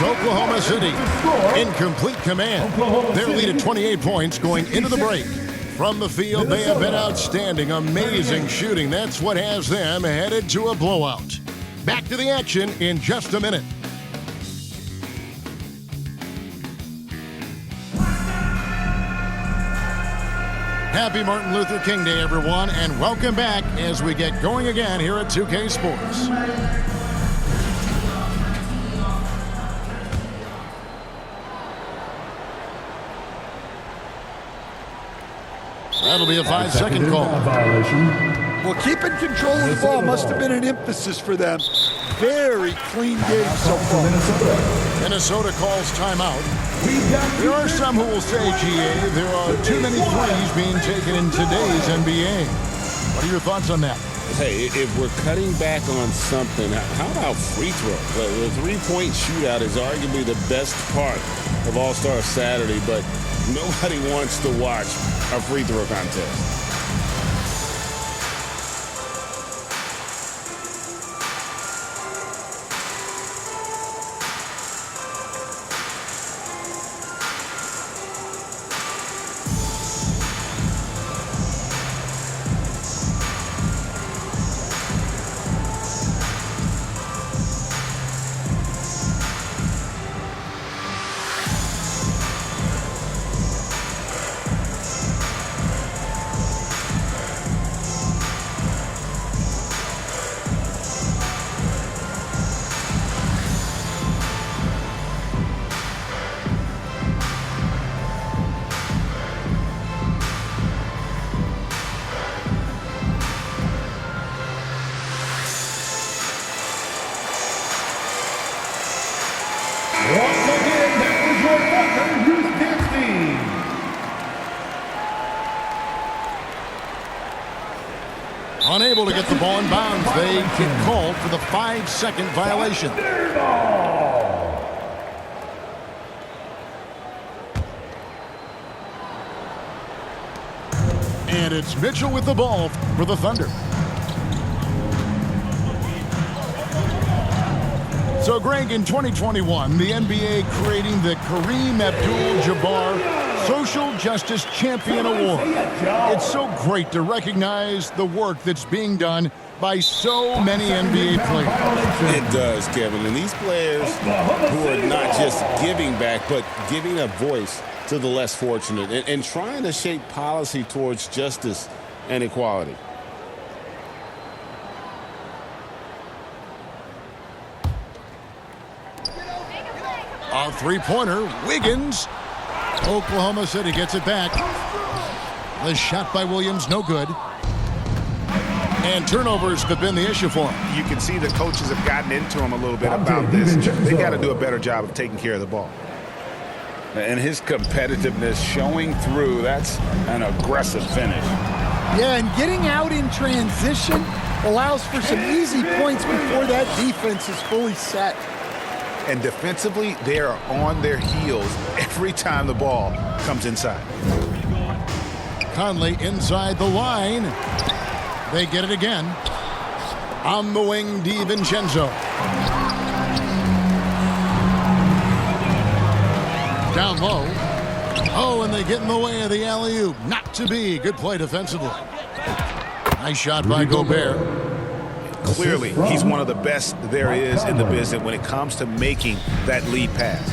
Oklahoma City in complete command. Their lead at 28 points going into the break. From the field, they have been outstanding. Amazing shooting. That's what has them headed to a blowout. Back to the action in just a minute. Happy Martin Luther King Day, everyone, and welcome back as we get going again here at 2K Sports. That'll be a 5-second call. Well, keeping control of the ball must have been an emphasis for them. Very clean game so far. Minnesota calls timeout. There are some who will say, GA, there are too many threes being taken in today's NBA. What are your thoughts on that? Hey, if we're cutting back on something, how about free throw? The three-point shootout is arguably the best part of All-Star Saturday, but nobody wants to watch a free throw contest. Unable to get the ball in bounds, they get called for the 5-second violation. And it's Mitchell with the ball for the Thunder. So, Greg, in 2021, the NBA creating the Kareem Abdul-Jabbar Social Justice Champion Award. It's so great to recognize the work that's being done by so many NBA players. It does, Kevin. And these players who are not just giving back, but giving a voice to the less fortunate and trying to shape policy towards justice and equality. A three-pointer, Wiggins. Oklahoma City gets it back. The shot by Williams, no good. And turnovers have been the issue for him. You can see the coaches have gotten into him a little bit about this. They got to do a better job of taking care of the ball. And his competitiveness showing through. That's an aggressive finish. Yeah, and getting out in transition allows for some easy points before that defense is fully set. And defensively, they are on their heels every time the ball comes inside. Conley inside the line. They get it again. On the wing, DiVincenzo. Down low. Oh, and they get in the way of the alley-oop. Not to be. Good play defensively. Nice shot by Gobert. Clearly, he's one of the best there is in the business when it comes to making that lead pass.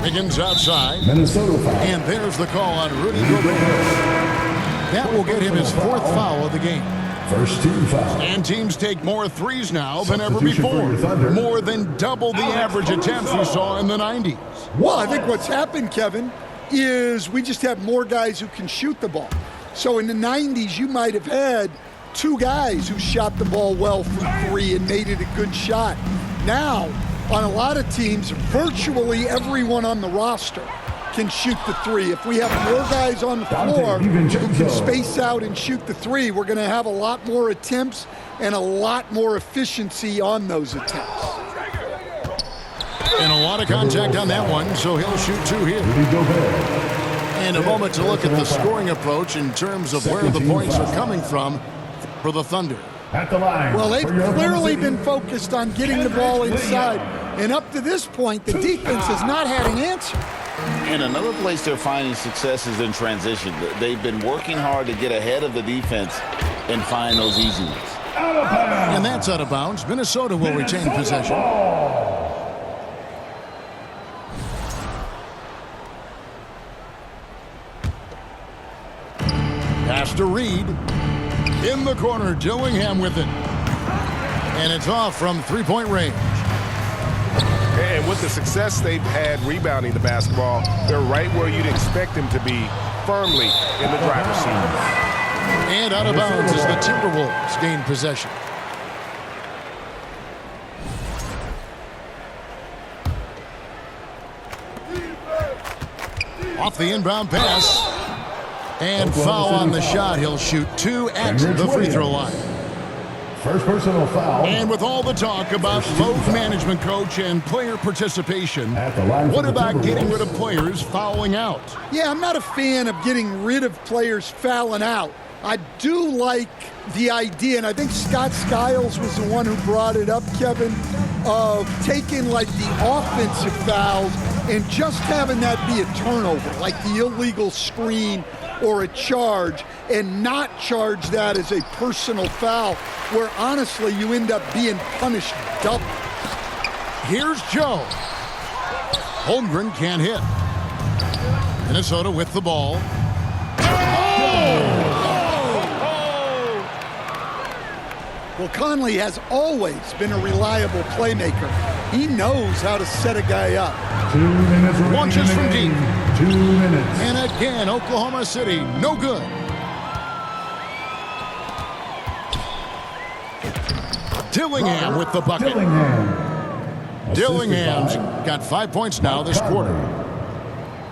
Wiggins outside. Minnesota foul. And there's the call on Rudy Gobert. That will get him his fourth foul of the game. First team foul. And teams take more threes now than ever before. More than double the average attempts we saw in the 90s. Well, I think what's happened, Kevin, is we just have more guys who can shoot the ball. So in the 90s, you might have had two guys who shot the ball well from three and made it a good shot. Now, on a lot of teams, virtually everyone on the roster can shoot the three. If we have more guys on the floor who can space out and shoot the three, we're going to have a lot more attempts and a lot more efficiency on those attempts. And a lot of contact on that one, so he'll shoot two here. And a moment to look at the scoring approach in terms of where the points are coming from for the Thunder. At the line. Well, they've for your clearly Oklahoma been focused on getting the ball inside. And up to this point, the defense has not had an answer. And another place they're finding success is in transition. They've been working hard to get ahead of the defense and find those easy ones. And that's out of bounds. Minnesota will retain possession. Pass to Reed. In the corner, Dillingham with it. And it's off from three-point range. And with the success they've had rebounding the basketball, they're right where you'd expect them to be, firmly in the driver's seat. And out of bounds as the Timberwolves gain possession. Off the inbound pass. And foul on the shot. He'll shoot 2 at the free throw line. First personal foul. And with all the talk about load management, coach, and player participation, what about getting rid of players fouling out? Yeah, I'm not a fan of getting rid of players fouling out. I do like the idea, and I think Scott Skiles was the one who brought it up, Kevin, of taking like the offensive fouls and just having that be a turnover, like the illegal screen or a charge, and not charge that as a personal foul, where honestly you end up being punished double. Here's Joe. Holmgren can't hit. Minnesota with the ball. Well, Conley has always been a reliable playmaker. He knows how to set a guy up. 2 minutes remaining. Launches from deep. 2 minutes. And again, Oklahoma City, no good. Dillingham with the bucket. Dillingham's got 5 points now this quarter.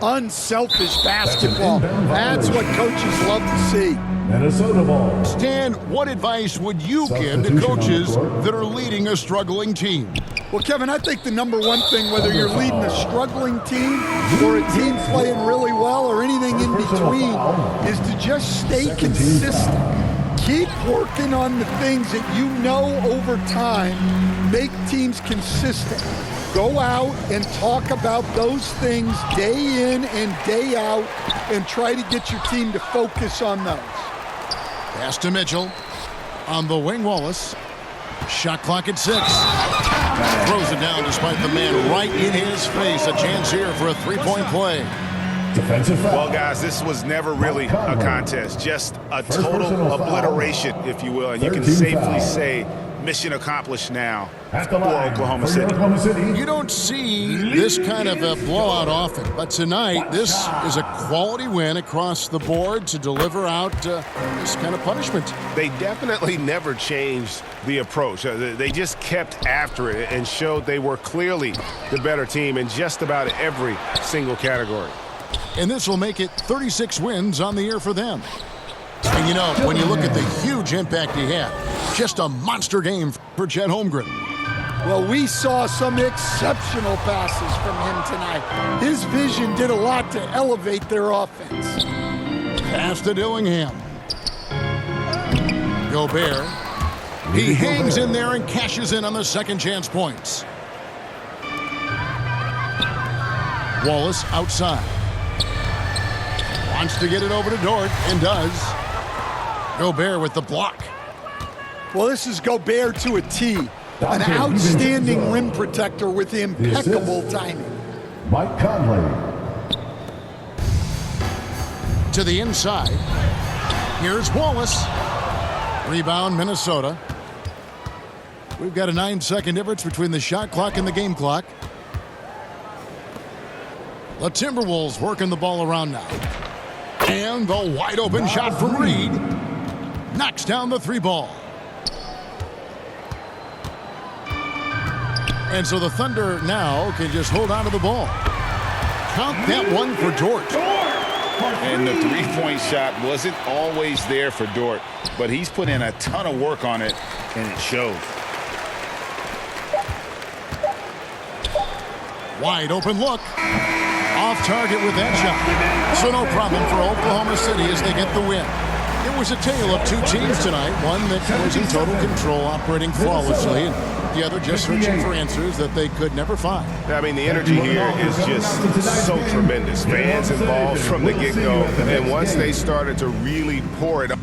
Unselfish basketball. That's what coaches love to see. Minnesota ball. Stan, what advice would you give to coaches that are leading a struggling team? Well, Kevin, I think the number one thing, whether you're leading a struggling team or a team playing really well or anything in between, is to just stay consistent. Keep working on the things that you know over time make teams consistent. Go out and talk about those things day in and day out and try to get your team to focus on those. Pass to Mitchell. On the wing, Wallace. Shot clock at 6. Throws it down despite the man right in his face. A chance here for a three-point play. Defensive foul. Well, guys, this was never really a contest. Just a total obliteration, if you will. And you can safely say mission accomplished now for Oklahoma City. You don't see this kind of a blowout often, but tonight this is a quality win across the board to deliver out this kind of punishment. They definitely never changed the approach. They just kept after it and showed they were clearly the better team in just about every single category. And this will make it 36 wins on the year for them. And you know, when you look at the huge impact he had, just a monster game for Chet Holmgren. Well, we saw some exceptional passes from him tonight. His vision did a lot to elevate their offense. Pass to Dillingham. Gobert. He hangs in there and cashes in on the second chance points. Wallace outside. Wants to get it over to Dort and does. Gobert with the block. Well, this is Gobert to a T. An outstanding rim protector with impeccable timing. Mike Conley. To the inside. Here's Wallace. Rebound, Minnesota. We've got a 9-second difference between the shot clock and the game clock. The Timberwolves working the ball around now. And the wide open shot from Reed. Knocks down the three ball. And so the Thunder now can just hold on to the ball. Count that one for Dort. And the three-point shot wasn't always there for Dort, but he's put in a ton of work on it, and it shows. Wide open look. Off target with that shot. So no problem for Oklahoma City as they get the win. It was a tale of two teams tonight, one that was in total control, operating flawlessly, and the other just searching for answers that they could never find. I mean, the energy here is just so tremendous. Fans involved from the get-go, and once they started to really pour it up.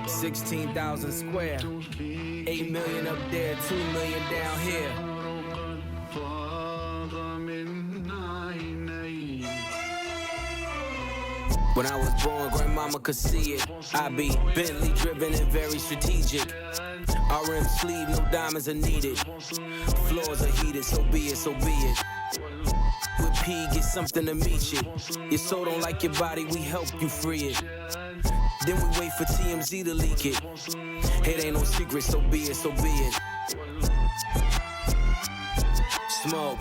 $16,000 square, 8 million up there, 2 million down here. When I was born, grandmama could see it. I be Bentley driven and very strategic. RM sleeve, no diamonds are needed. Floors are heated, so be it, so be it. With P, get something to meet you. Your soul don't like your body, we help you free it. Then we wait for TMZ to leak it. It ain't no secret, so be it, so be it. Smoke.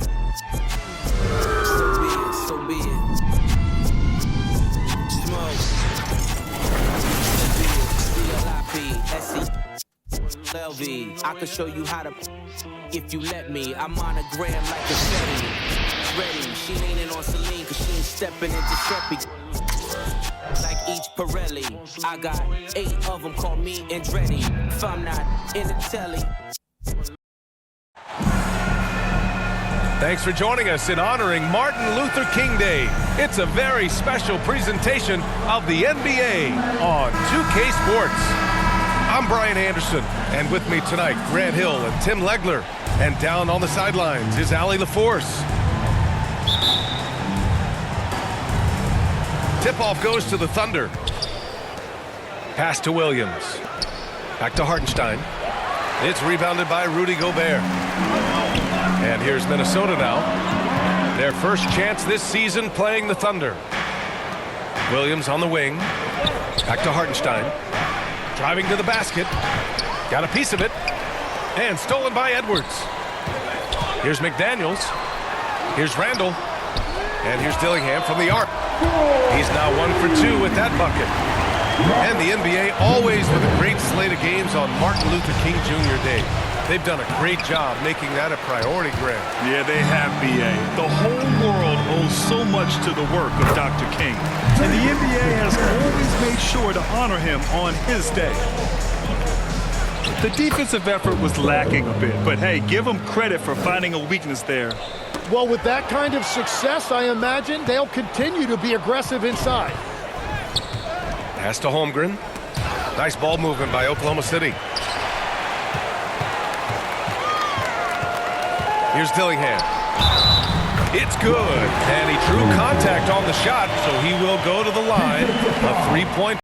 So be it, so be it. Smoke. So be it. CLIP, SE, LV. I can show you how to if you let me. I'm on a gram like a Fetty. Ready, she leaning on Celine cause she ain't stepping into Giuseppe. Like each Pirelli, I got 8 of them, call me Andretti. If I'm not in the telly. Thanks for joining us in honoring Martin Luther King Day. It's a very special presentation of the NBA on 2K Sports. I'm Brian Anderson, and with me tonight, Grant Hill and Tim Legler. And down on the sidelines is Allie LaForce. Tip-off goes to the Thunder. Pass to Williams. Back to Hartenstein. It's rebounded by Rudy Gobert. And here's Minnesota now. Their first chance this season playing the Thunder. Williams on the wing. Back to Hartenstein. Driving to the basket. Got a piece of it. And stolen by Edwards. Here's McDaniels. Here's Randall. And here's Dillingham from the arc. He's now 1 for 2 with that bucket. And the NBA always with a great slate of games on Martin Luther King Jr. Day. They've done a great job making that a priority, Grant. Yeah, they have, B.A. The whole world owes so much to the work of Dr. King. And the NBA has always made sure to honor him on his day. The defensive effort was lacking a bit, but hey, give them credit for finding a weakness there. Well, with that kind of success, I imagine they'll continue to be aggressive inside. Pass to Holmgren. Nice ball movement by Oklahoma City. Here's Dillingham. It's good. And he drew contact on the shot, so he will go to the line. A 3-point